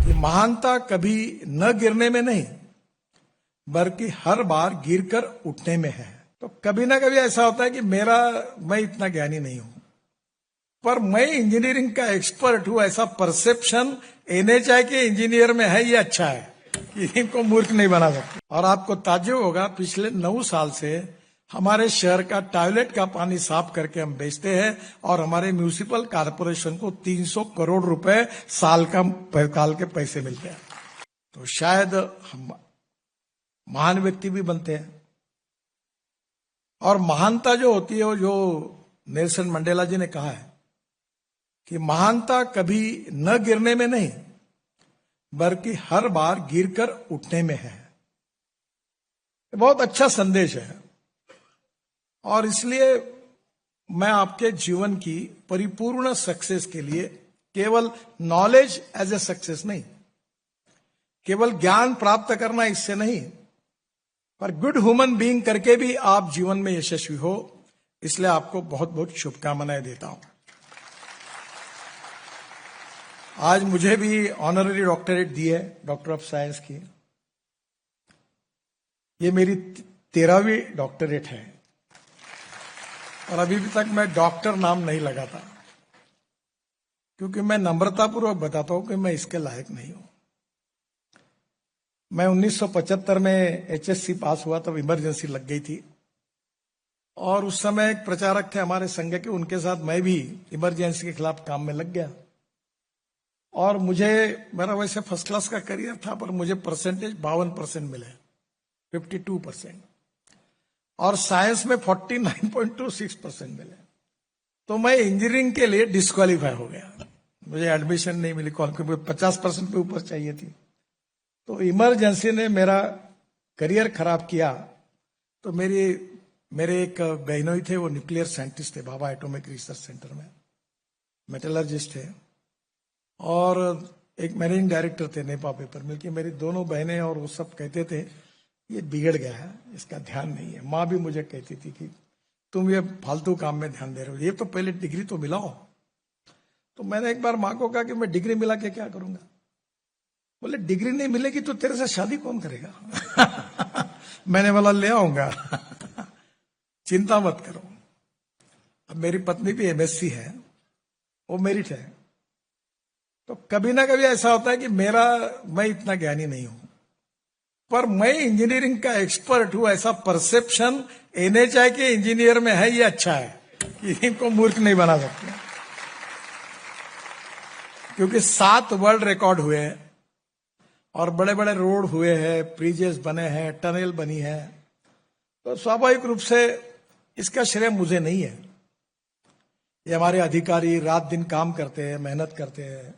कि महानता कभी न गिरने में नहीं बल्कि हर बार गिरकर उठने में है। तो कभी ना कभी ऐसा होता है कि मैं इतना ज्ञानी नहीं हूं, पर मैं इंजीनियरिंग का एक्सपर्ट हूं, ऐसा परसेप्शन एनएचआई के इंजीनियर में है। ये अच्छा है कि इनको मूर्ख नहीं बना सकते। और आपको ताज्जुब होगा, पिछले 9 साल से हमारे शहर का टॉयलेट का पानी साफ करके हम बेचते हैं और हमारे म्यूनिसिपल कॉर्पोरेशन को 300 करोड़ रुपए साल के पैसे मिलते हैं। तो शायद हम महान व्यक्ति भी बनते हैं। और महानता जो होती है, वो जो नेल्सन मंडेला जी ने कहा है कि महानता कभी न गिरने में नहीं बल्कि हर बार गिरकर उठने में है। बहुत अच्छा संदेश है। और इसलिए मैं आपके जीवन की परिपूर्ण सक्सेस के लिए केवल नॉलेज एज ए सक्सेस नहीं, केवल ज्ञान प्राप्त करना इससे नहीं, पर गुड ह्यूमन बीइंग करके भी आप जीवन में यशस्वी हो, इसलिए आपको बहुत बहुत शुभकामनाएं देता हूं। आज मुझे भी ऑनररी डॉक्टरेट दी है, डॉक्टर ऑफ साइंस की। ये मेरी 13वीं डॉक्टरेट है और अभी तक मैं डॉक्टर नाम नहीं लगाता, क्योंकि मैं नम्रतापूर्वक बताता हूं कि मैं इसके लायक नहीं हूं। मैं 1975 में एचएससी पास हुआ, तब इमरजेंसी लग गई थी और उस समय एक प्रचारक थे हमारे संघ के, उनके साथ मैं भी इमरजेंसी के खिलाफ काम में लग गया। और मेरा वैसे फर्स्ट क्लास का करियर था, पर मुझे परसेंटेज 52% मिले, 52%, और साइंस में 49.26% मिले। तो मैं इंजीनियरिंग के लिए डिस्क्वालीफाई हो गया, मुझे एडमिशन नहीं मिली, क्योंकि 50% पे ऊपर चाहिए थी। तो इमरजेंसी ने मेरा करियर खराब किया। तो मेरे एक बहनोई थे, वो न्यूक्लियर साइंटिस्ट थे भाभा एटॉमिक रिसर्च सेंटर में, मेटलर्जिस्ट थे, और एक मैनेजिंग डायरेक्टर थे नेपा पेपर मिल की। मेरी दोनों बहनें और वो सब कहते थे ये बिगड़ गया है, इसका ध्यान नहीं है। माँ भी मुझे कहती थी कि तुम ये फालतू काम में ध्यान दे रहे हो, ये तो पहले डिग्री तो मिलाओ। तो मैंने एक बार माँ को कहा कि मैं डिग्री मिला के क्या करूंगा? बोले डिग्री नहीं मिलेगी तो तेरे से शादी कौन करेगा? मैंने बोला ले आऊंगा, चिंता मत करो। अब मेरी पत्नी भी एमएससी है, वो मेरिट है। तो कभी ना कभी ऐसा होता है कि मैं इतना ज्ञानी नहीं हूं, पर मैं इंजीनियरिंग का एक्सपर्ट हूं, ऐसा परसेप्शन एनएचआई के इंजीनियर में है। ये अच्छा है कि इनको मूर्ख नहीं बना सकते, क्योंकि 7 वर्ल्ड रिकॉर्ड हुए हैं और बड़े बड़े रोड हुए हैं, ब्रिजेस बने हैं, टनल बनी है। तो स्वाभाविक रूप से इसका श्रेय मुझे नहीं है। ये हमारे अधिकारी रात दिन काम करते हैं, मेहनत करते हैं,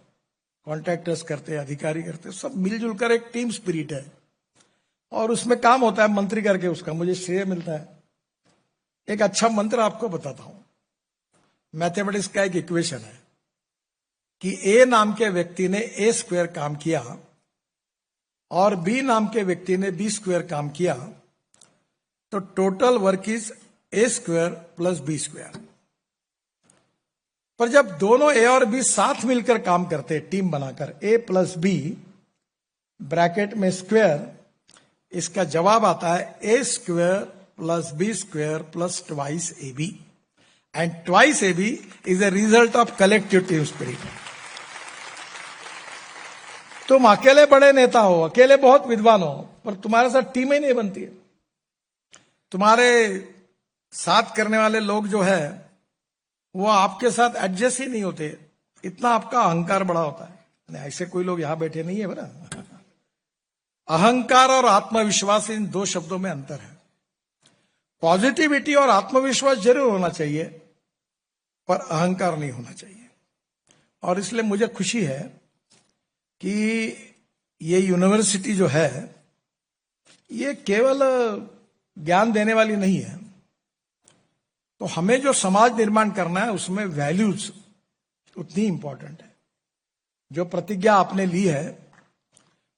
कॉन्ट्रैक्टर्स करते हैं, अधिकारी करते हैं, सब मिलजुल कर एक टीम स्पिरिट है और उसमें काम होता है मंत्री करके, उसका मुझे श्रेय मिलता है। एक अच्छा मंत्र आपको बताता हूं। मैथमेटिक्स का एक इक्वेशन है कि ए नाम के व्यक्ति ने A² काम किया और बी नाम के व्यक्ति ने B² काम किया, तो total work is A² plus B²। पर जब दोनों ए और बी साथ मिलकर काम करते, टीम बनाकर, A प्लस B ब्रैकेट में स्क्वायर, इसका जवाब आता है A² plus B² plus twice AB, and twice AB is a result of collective team spirit. तुम अकेले बड़े नेता हो, अकेले बहुत विद्वान हो, पर तुम्हारे साथ टीम ही नहीं बनती है। तुम्हारे साथ करने वाले लोग जो है वो आपके साथ एडजस्ट ही नहीं होते, इतना आपका अहंकार बड़ा होता है। ऐसे कोई लोग यहां बैठे नहीं है बना। अहंकार और आत्मविश्वास, इन 2 शब्दों में अंतर है। पॉजिटिविटी और आत्मविश्वास जरूर होना चाहिए, पर अहंकार नहीं होना चाहिए। और इसलिए मुझे खुशी है कि ये यूनिवर्सिटी जो है, ये केवल ज्ञान देने वाली नहीं है। तो हमें जो समाज निर्माण करना है, उसमें वैल्यूज उतनी इंपॉर्टेंट है। जो प्रतिज्ञा आपने ली है,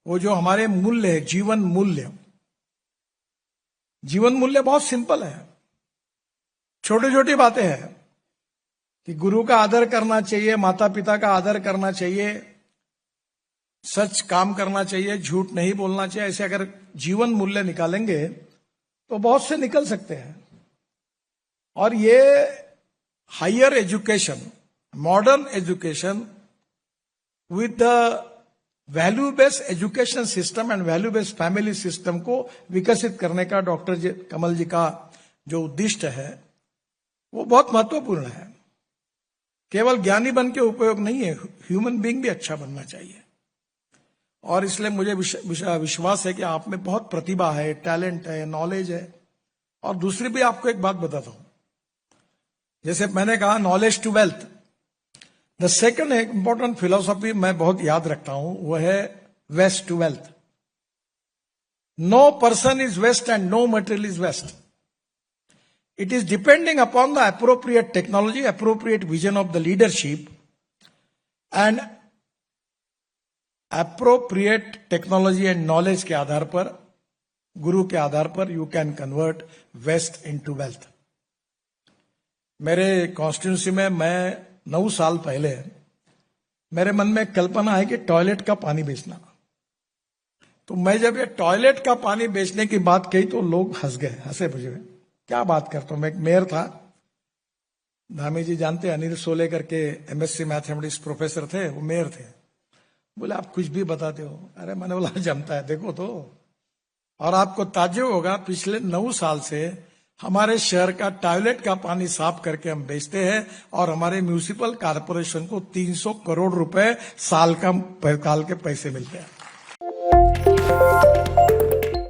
वो जो हमारे मूल्य है, जीवन मूल्य बहुत सिंपल है, छोटी छोटी बातें हैं कि गुरु का आदर करना चाहिए, माता पिता का आदर करना चाहिए, सच काम करना चाहिए, झूठ नहीं बोलना चाहिए, ऐसे अगर जीवन मूल्य निकालेंगे तो बहुत से निकल सकते हैं। और ये higher education, modern education with the value based education system and value based family system को विकसित करने का डॉक्टर कमल जी का जो उद्दिष्ट है वो बहुत महत्वपूर्ण है। केवल ज्ञानी बन के उपयोग नहीं है, ह्यूमन बीइंग भी अच्छा बनना चाहिए। और इसलिए मुझे विश्वास है कि आप में बहुत प्रतिभा है, टैलेंट है, नॉलेज है। और दूसरी भी आपको एक बात बताता हूं, जैसे मैंने कहा knowledge to wealth, the second important philosophy मैं बहुत याद रखता हूं, वह है waste to wealth. No person is waste and no material is waste. It is depending upon the appropriate technology, appropriate vision of the leadership, and appropriate technology and knowledge के आधार पर, गुरु के आधार पर you can convert waste into wealth. मेरे constituency में मैं 9 साल पहले मेरे मन में कल्पना है कि टॉयलेट का पानी बेचना। तो मैं जब ये टॉयलेट का पानी बेचने की बात कही तो लोग हंस गए, हंसे बुझे, क्या बात करता हूं। मैं एक मेयर था, धामी जी जानते हैं, अनिल सोले करके एमएससी मैथमेटिक्स प्रोफेसर थे, वो मेयर थे। बोले आप कुछ भी बताते हो। अरे मैंने बोला जमता है, देखो तो। और आपको ताज्जुब होगा, पिछले 9 साल से हमारे शहर का टॉयलेट का पानी साफ करके हम बेचते हैं और हमारे म्यूनिसिपल कॉर्पोरेशन को 300 करोड़ रुपए साल के पैसे मिलते हैं।